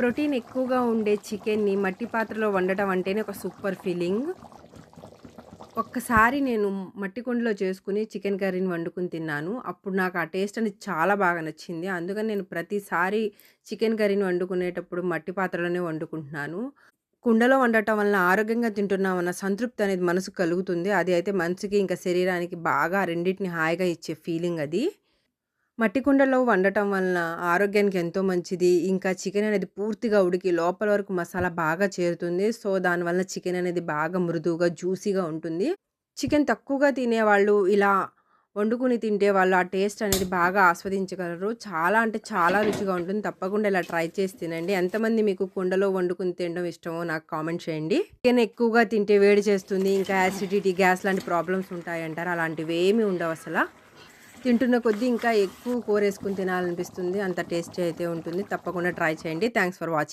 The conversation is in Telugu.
ప్రోటీన్ ఎక్కువగా ఉండే చికెన్‌ని మట్టి పాత్రలో వండటం అంటేనే ఒక సూపర్ ఫీలింగ్. ఒక్కసారి నేను మట్టి కుండలో చేసుకొని చికెన్ కర్రీని వండుకొని తిన్నాను. అప్పుడు నాకు ఆ టేస్ట్ అనేది చాలా బాగా నచ్చింది. అందుకని నేను ప్రతిసారి చికెన్ కర్రీని వండుకునేటప్పుడు మట్టి పాత్రలోనే వండుకుంటున్నాను. కుండలో వండటం వలన ఆరోగ్యంగా తింటున్నామన్న సంతృప్తి అనేది మనసుకు కలుగుతుంది. అది అయితే మనసుకి, ఇంకా శరీరానికి బాగా రెండిటిని హాయిగా ఇచ్చే ఫీలింగ్ అది. మట్టి కుండలో వండటం వలన ఆరోగ్యానికి ఎంతో మంచిది. ఇంకా చికెన్ అనేది పూర్తిగా ఉడికి లోపల వరకు మసాలా బాగా చేరుతుంది. సో, దానివల్ల చికెన్ అనేది బాగా మృదువుగా, జ్యూసీగా ఉంటుంది. చికెన్ తక్కువగా తినేవాళ్ళు ఇలా వండుకొని తింటే వాళ్ళు ఆ టేస్ట్ అనేది బాగా ఆస్వాదించగలరు. చాలా అంటే చాలా రుచిగా ఉంటుంది. తప్పకుండా ఇలా ట్రై చేసి తినండి. ఎంతమంది మీకు కుండలో వండుకొని తినడం ఇష్టమో నాకు కామెంట్ చేయండి. చికెన్ ఎక్కువగా తింటే వేడి చేస్తుంది. ఇంకా యాసిడిటీ, గ్యాస్ లాంటి ప్రాబ్లమ్స్ ఉంటాయంటారు. అలాంటివేమీ ఉండవసల. తింటున్న కొద్దీ ఇంకా ఎక్కువ కూరేసుకొని తినాలనిపిస్తుంది. అంత టేస్టీ అయితే ఉంటుంది. తప్పకుండా ట్రై చేయండి. Thanks for watching.